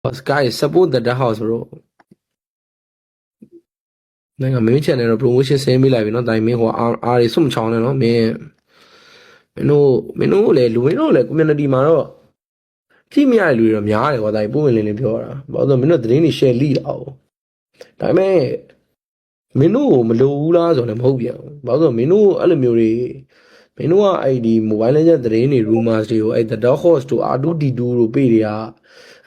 Guys, support the house, bro. Nãy ngày mấy channel promotion xem mới lại vì nó tại mấy họ ai xung chọn này nó menu lại lùi nó lại cũng mình đi mà nó khi mình ai lùi rồi nhá này họ tại bố mình lên biểu ra bảo giờ mình nó đến đi share lead đâu tại mấy menu mà lùi la rồi làm hậu bien bảo giờ menu ở làm nhiều đi menu ID mobile legend đến đi rumors đi ai the dog host to adu di du rồi bây giờ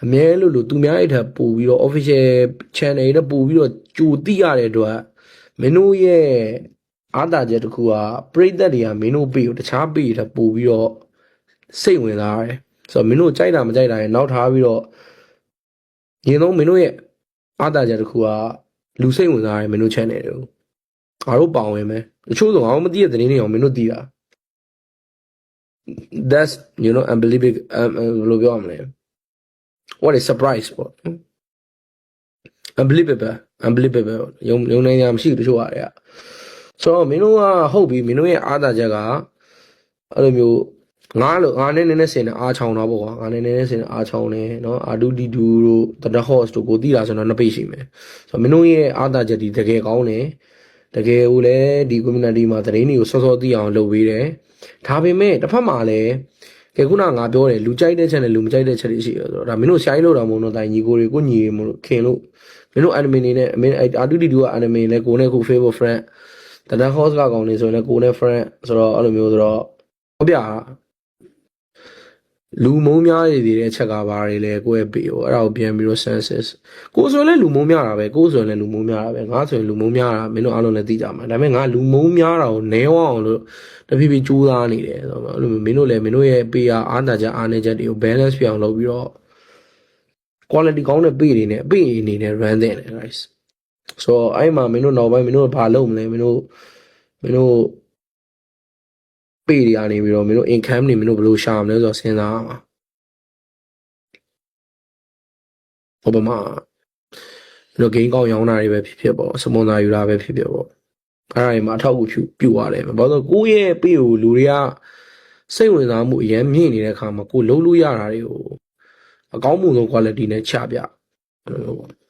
mấy lúc tụi mình ai thà bù video official channel đó bù video chủ ti ra đấy rồi menu ye ada je တခုကပရိသတ်တွေကမင်းတို့ပြီးတခြားပြီးတာပို့ပြီးတော့စိတ်ဝင်စားတယ်ဆိုတော့မင်းတို့ကြိုက်တာမကြိုက်တာရင်နောက်ထားပြီးတော့ရင်ဆုံးမင်းတို့ရဲ့ada je တခုကလူစိတ်ဝင်စားတယ်မင်းတို့ channel တွေကိုငါတို့ပေါဝင်မယ်တချို့ဆိုငါတို့မသိတဲ့သတင်းတွေအောင်မင်းတို့သိတာ that's unbelievable ဘယ်လိုပြောရမလဲ what is surprise ပေါ့ unbelievable ယုံနိုင်ကြမရှိဘူးတချို့ဟာတွေကဆိုတော့မင်းတို့ကဟုတ်ပြီမင်းတို့ရဲ့အားသာချက်ကအဲ့လိုမျိုးငါနဲ့နည်းနည်းစင်နဲ့အားချောင်းတော့ပေါ့ကွာငါနဲ့နည်းနည်းစင်နဲ့အားချောင်းနေနော်အာဒူဒီဒူတို့တဒဟော့စ်တို့ကိုသိတာဆိုတော့နှစ်ပိတ်ရှိမယ်ဆိုတော့မင်းတို့ရဲ့အားသာချက်ဒီတကယ်ကောင်းတယ်တကယ်ကိုလည်းဒီ community မှာသတင်းတွေကိုစောစောသိအောင်လုပ်ပေးတယ်ဒါပေမဲ့တစ်ဖက်မှာလည်းကဲခုနငါပြောတယ်လူကြိုက်တဲ့ channel လူမကြိုက်တဲ့ channel ရှိရဆိုတော့ဒါမင်းတို့ရှိုင်းလို့တော့မဟုတ်တော့တိုင်ညီကိုတွေကိုညီမလို့ခင်လို့မင်းတို့ anime နေနဲ့မင်းအာဒူဒီဒူက anime လဲကိုနဲ့ကို favorite friend တဒဟော့စ်ကကောင်းနေဆိုရင်လည်းကိုနဲ့ friend ဆိုတော့အဲ့လိုမျိုးဆိုတော့ဟုတ်ပြလူမုံများရည်တဲ့အချက်ကဘာတွေလဲကိုယ့်ရဲ့ပေကိုအဲ့ဒါကိုပြန်ပြီးတော့ senses ကိုဆိုရင်လည်းလူမုံများတာပဲကိုဆိုရင်လည်းလူမုံများတာပဲငါဆိုရင်လူမုံများတာမင်းတို့အားလုံးလည်းသိကြမှာဒါပေမဲ့ငါလူမုံများတာကိုနဲဝအောင်လို့တဖြည်းဖြည်းကြိုးစားနေတယ်ဆိုတော့အဲ့လိုမင်းတို့လည်းမင်းတို့ရဲ့ပေအားသာချက်အားနည်းချက်တွေကို balance ပြအောင်လုပ်ပြီးတော့ quality ကောင်းတဲ့ပေတွေနဲ့အပေအနေနဲ့ run တဲ့တယ် guys ဆိုတော့အဲ့မှာမင်းတို့နောက်ပိုင်းမင်းတို့ဘာလုပ်မလဲမင်းတို့ပေတွေအနေပြီးတော့မင်းတို့ income တွေမင်းတို့ဘယ်လိုရှာမလဲဆိုတော့စဉ်းစားရမှာဟိုဘမှာမင်းတို့ gain ကောင်းရောင်းတာတွေပဲဖြစ်ဖြစ်ပေါ့စပွန်ဆာယူတာပဲဖြစ်ဖြစ်ပေါ့အဲ့ဒါတွေမှာအထောက်အကူပြုရတယ်ဘာလို့ကိုယ့်ရဲ့ပေကိုလူတွေကစိတ်ဝင်စားမှုအရင်မြင့်နေတဲ့အခါမှာကိုလှုပ်လို့ရတာတွေကိုအကောင်းမှုဆုံး quality နဲ့ချပြအဲ့လိုပေါ့